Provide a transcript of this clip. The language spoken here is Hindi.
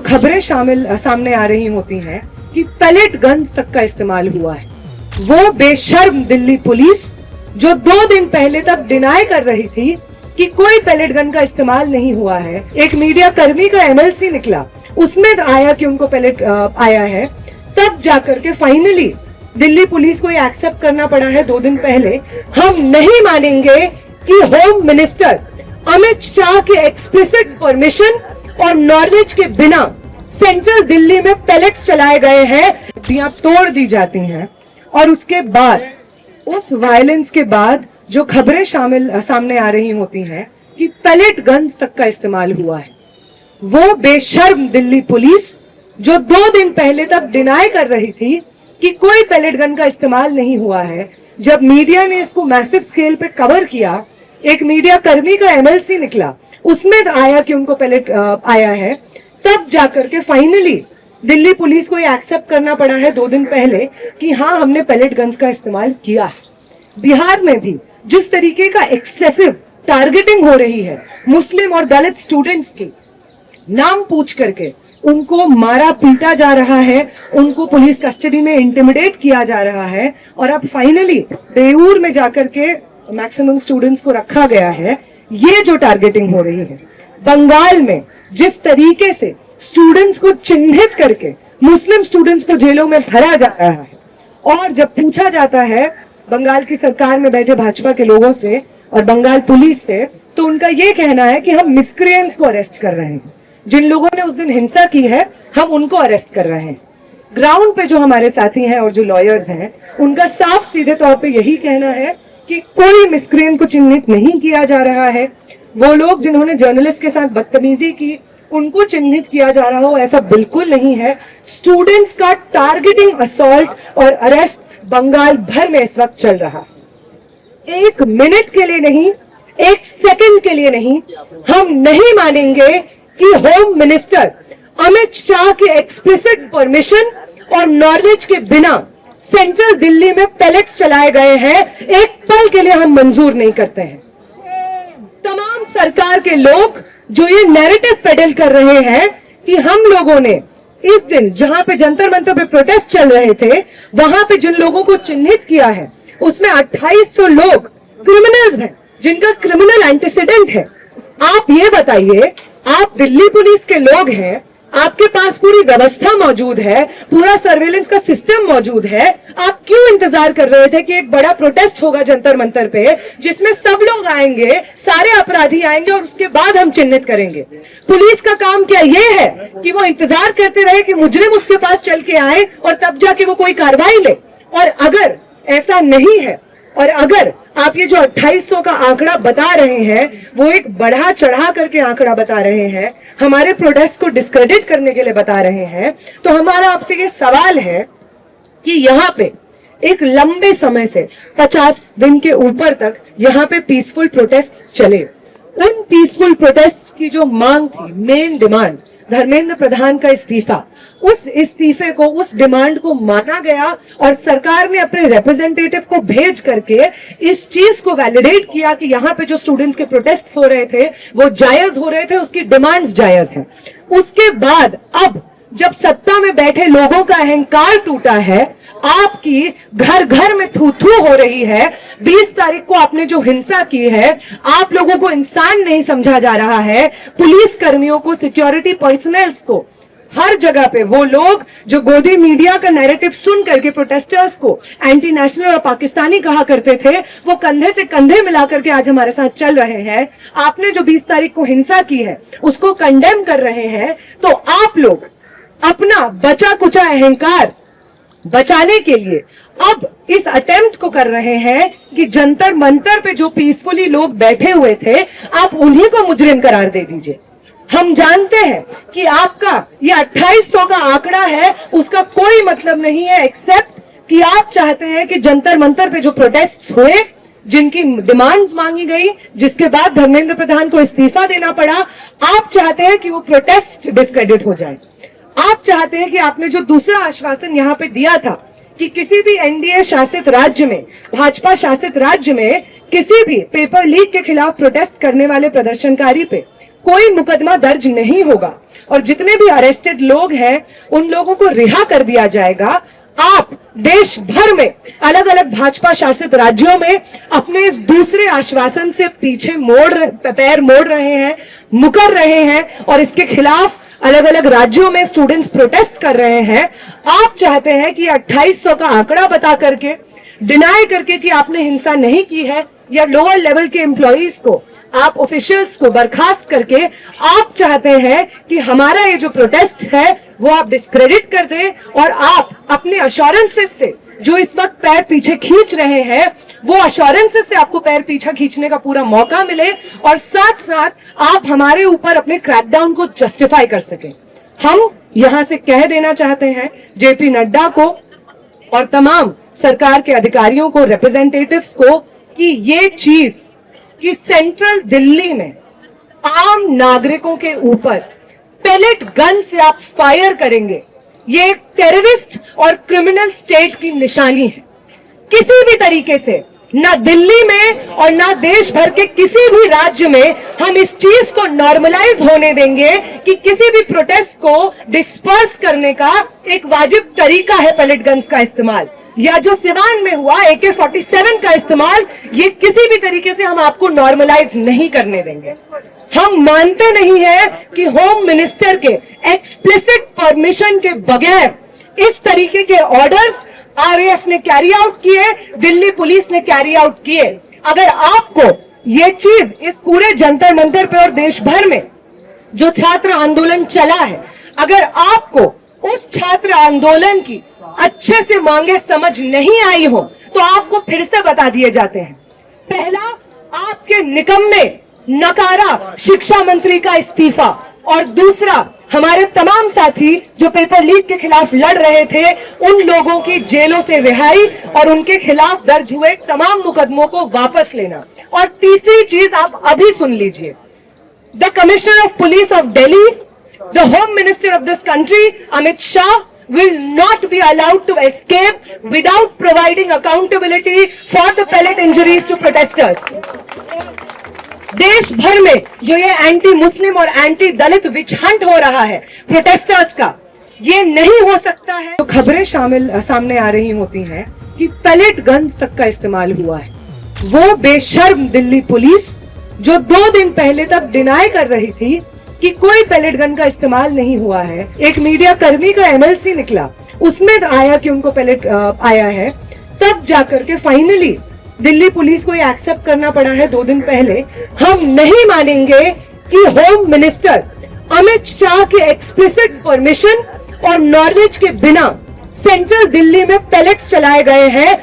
खबरें सामने आ रही होती हैं कि पैलेट गन्स तक का इस्तेमाल हुआ है, वो बेशर्म दिल्ली पुलिस जो 2 दिन पहले तक डिनाई कर रही थी कि कोई पैलेट गन का इस्तेमाल नहीं हुआ है। एक मीडिया कर्मी का एमएलसी निकला, उसमें आया कि उनको पैलेट आया है, तब जाकर के फाइनली दिल्ली पुलिस को ये एक्सेप्ट करना पड़ा है 2 दिन पहले। हम नहीं मानेंगे कि होम मिनिस्टर अमित शाह के एक्सप्लिसिट परमिशन और नॉलेज के बिना सेंट्रल दिल्ली में पैलेट्स चलाए गए हैं, दियां तोड़ दी जाती हैं, और उसके बाद उस वायलेंस के बाद जो खबरें सामने आ रही होती हैं कि पैलेट गन्स तक का इस्तेमाल हुआ है, वो बेशर्म दिल्ली पुलिस जो 2 दिन पहले तक डिनाई कर रही थी कि कोई पैलेट गन का इस्तेमाल नहीं हुआ है, जब मीडिया ने इसको मैसिव स्केल पे कवर किया, एक मीडिया कर्मी का एमएलसी निकला, उसमें आया कि उनको पैलेट आया है, तब जाकर के फाइनली दिल्ली पुलिस को ये एक्सेप्ट करना पड़ा है 2 दिन पहले कि हाँ, हमने पैलेट गन्स का इस्तेमाल किया। बिहार में भी जिस तरीके का एक्सेसिव टारगेटिंग हो रही है मुस्लिम और दलित स्टूडेंट्स की, नाम पूछ करके उनको मारा पीटा जा रहा है, उनको पुलिस कस्टडी में इंटिमिडेट किया जा रहा है, और अब फाइनली बेऊर में जाकर के मैक्सिमम स्टूडेंट्स को रखा गया है। ये जो टारगेटिंग हो रही है, बंगाल में जिस तरीके से स्टूडेंट्स को चिन्हित करके मुस्लिम स्टूडेंट्स को जेलों में भरा जा रहा है, और जब पूछा जाता है बंगाल की सरकार में बैठे भाजपा के लोगों से और बंगाल पुलिस से, तो उनका ये कहना है कि हम मिसक्रिएंट्स को अरेस्ट कर रहे हैं, जिन लोगों ने उस दिन हिंसा की है हम उनको अरेस्ट कर रहे हैं। ग्राउंड पे जो हमारे साथी हैं और जो लॉयर्स हैं, उनका साफ सीधे तौर पे यही कहना है कि कोई मिसक्रिएंट को चिन्हित नहीं किया जा रहा है। वो लोग जिन्होंने जर्नलिस्ट के साथ बदतमीजी की, उनको चिन्हित किया जा रहा हो, ऐसा बिल्कुल नहीं है। स्टूडेंट्स का टारगेटिंग असॉल्ट और अरेस्ट बंगाल भर में इस वक्त चल रहा है। 1 मिनट के लिए नहीं, 1 सेकंड के लिए नहीं, हम नहीं मानेंगे कि होम मिनिस्टर अमित शाह के एक्सप्लिसिट परमिशन और नॉलेज के बिना सेंट्रल दिल्ली में पैलेट्स चलाए गए हैं, एक पल के लिए हम मंजूर नहीं करते हैं। तमाम सरकार के लोग जो ये नैरेटिव पेडल कर रहे हैं कि हम लोगों ने इस दिन जहां पे जंतर मंतर पे प्रोटेस्ट चल रहे थे, वहां पे जिन लोगों को चिन्हित किया है उसमें 2800 लोग क्रिमिनल्स हैं, जिनका क्रिमिनल एंटीसीडेंट है। आप ये बताइए, आप दिल्ली पुलिस के लोग हैं, आपके पास पूरी व्यवस्था मौजूद है, पूरा सर्वेलेंस का सिस्टम मौजूद है, आप क्यों इंतजार कर रहे थे कि एक बड़ा प्रोटेस्ट होगा जंतर मंतर पे, जिसमें सब लोग आएंगे, सारे अपराधी आएंगे और उसके बाद हम चिन्हित करेंगे? पुलिस का काम क्या ये है कि वो इंतजार करते रहे कि मुजरिम उसके पास चल के आए और तब जाके वो कोई कार्रवाई ले? और अगर ऐसा नहीं है, और अगर आप ये जो 2800 का आंकड़ा बता रहे हैं वो एक बढ़ा चढ़ा करके आंकड़ा बता रहे हैं, हमारे प्रोटेस्ट को डिस्क्रेडिट करने के लिए बता रहे हैं, तो हमारा आपसे ये सवाल है कि यहाँ पे एक लंबे समय से 50 दिन के ऊपर तक यहाँ पे पीसफुल प्रोटेस्ट चले। उन पीसफुल प्रोटेस्ट की जो मांग थी, मेन डिमांड, धर्मेंद्र प्रधान का इस्तीफा, उस इस्तीफे को, उस डिमांड को माना गया और सरकार ने अपने रिप्रेजेंटेटिव को भेज करके इस चीज को वैलिडेट किया कि यहाँ पे जो स्टूडेंट्स के प्रोटेस्ट हो रहे थे वो जायज हो रहे थे, उसकी डिमांड्स जायज हैं। उसके बाद अब जब सत्ता में बैठे लोगों का अहंकार टूटा है, आपकी घर घर में थू थू हो रही है, 20 तारीख को आपने जो हिंसा की है, आप लोगों को इंसान नहीं समझा जा रहा है, पुलिस कर्मियों को, सिक्योरिटी पर्सनल्स को, हर जगह पे वो लोग जो गोदी मीडिया का नैरेटिव सुन करके प्रोटेस्टर्स को एंटी नेशनल और पाकिस्तानी कहा करते थे, वो कंधे से कंधे मिला करके आज हमारे साथ चल रहे हैं। आपने जो 20 तारीख को हिंसा की है उसको कंडेम कर रहे हैं, तो आप लोग अपना बचा कुचा अहंकार बचाने के लिए अब इस अटेम्प्ट को कर रहे हैं कि जंतर मंतर पे जो पीसफुली लोग बैठे हुए थे, आप उन्हीं को मुजरिम करार दे दीजिए। हम जानते हैं कि आपका ये 2800 का आंकड़ा है, उसका कोई मतलब नहीं है एक्सेप्ट कि आप चाहते हैं कि जंतर मंतर पे जो प्रोटेस्ट हुए, जिनकी डिमांड्स मांगी गई, जिसके बाद धर्मेंद्र प्रधान को इस्तीफा देना पड़ा, आप चाहते हैं कि वो प्रोटेस्ट डिस्क्रेडिट हो जाए। आप चाहते हैं कि आपने जो दूसरा आश्वासन यहाँ पे दिया था कि किसी भी एनडीए शासित राज्य में, भाजपा शासित राज्य में किसी भी पेपर लीक के खिलाफ प्रोटेस्ट करने वाले प्रदर्शनकारी पे कोई मुकदमा दर्ज नहीं होगा और जितने भी अरेस्टेड लोग हैं उन लोगों को रिहा कर दिया जाएगा। आप देश भर में अलग अलग भाजपा शासित राज्यों में अपने इस दूसरे आश्वासन से पीछे पैर मोड़ रहे हैं, मुकर रहे हैं और इसके खिलाफ अलग अलग राज्यों में स्टूडेंट्स प्रोटेस्ट कर रहे हैं। आप चाहते हैं कि 2800 का आंकड़ा बता करके, डिनाई करके कि आपने हिंसा नहीं की है, या लोअर लेवल के एम्प्लॉइज को, आप ऑफिशियल्स को बर्खास्त करके आप चाहते हैं कि हमारा ये जो प्रोटेस्ट है वो आप डिस्क्रेडिट कर दें और आप अपने अश्योरेंसेस से जो इस वक्त पैर पीछे खींच रहे हैं वो अश्योरेंसेस से आपको पैर पीछे खींचने का पूरा मौका मिले और साथ साथ आप हमारे ऊपर अपने क्रैकडाउन को जस्टिफाई कर सकें। हम यहां से कह देना चाहते हैं जेपी नड्डा को और तमाम सरकार के अधिकारियों को, रिप्रेजेंटेटिव्स को, कि ये चीज कि सेंट्रल दिल्ली में आम नागरिकों के ऊपर पेलेट गन से आप फायर करेंगे, ये एक टेररिस्ट और क्रिमिनल स्टेट की निशानी है। किसी भी तरीके से ना दिल्ली में और ना देश भर के किसी भी राज्य में हम इस चीज को नॉर्मलाइज होने देंगे कि किसी भी प्रोटेस्ट को डिस्पर्स करने का एक वाजिब तरीका है पेलेट गन्स का इस्तेमाल, या जो सिवान में हुआ AK-47 का इस्तेमाल, ये किसी भी तरीके से हम आपको नॉर्मलाइज नहीं करने देंगे। हम मानते नहीं है कि होम मिनिस्टर के एक्सप्लिसिट परमिशन के बगैर इस तरीके के ऑर्डर्स RAF ने कैरी आउट किए, दिल्ली पुलिस ने कैरी आउट किए। अगर आपको ये चीज इस पूरे जंतर मंतर पे और देश भर में जो छात्र आंदोलन चला है, अगर आपको उस छात्र आंदोलन की अच्छे से मांगे समझ नहीं आई हो तो आपको फिर से बता दिए जाते हैं। पहला, आपके निकम्मे नकारा शिक्षा मंत्री का इस्तीफा, और दूसरा, हमारे तमाम साथी जो पेपर लीक के खिलाफ लड़ रहे थे उन लोगों की जेलों से रिहाई और उनके खिलाफ दर्ज हुए तमाम मुकदमों को वापस लेना। और तीसरी चीज आप अभी सुन लीजिए, the commissioner of police of Delhi, the home minister of this country Amit Shah will not be allowed to escape without providing accountability for the pellet injuries to protesters. देश भर में जो ये एंटी मुस्लिम और एंटी दलित विच हंट हो रहा है प्रोटेस्टर्स का, ये नहीं हो सकता है। तो खबरें सामने आ रही होती हैं कि पेलेट गन्स तक का इस्तेमाल हुआ है। वो बेशर्म दिल्ली पुलिस जो 2 दिन पहले तक डिनाई कर रही थी कि कोई पेलेट गन का इस्तेमाल नहीं हुआ है, एक मीडिया कर्मी का MLC निकला, उसमें आया कि उनको पेलेट आया है, तब जाकर के फाइनली दिल्ली पुलिस को ये एक्सेप्ट करना पड़ा है 2 दिन पहले। हम नहीं मानेंगे कि होम मिनिस्टर अमित शाह के एक्सप्लिसिट परमिशन और नॉलेज के बिना सेंट्रल दिल्ली में पेलेट्स चलाए गए हैं।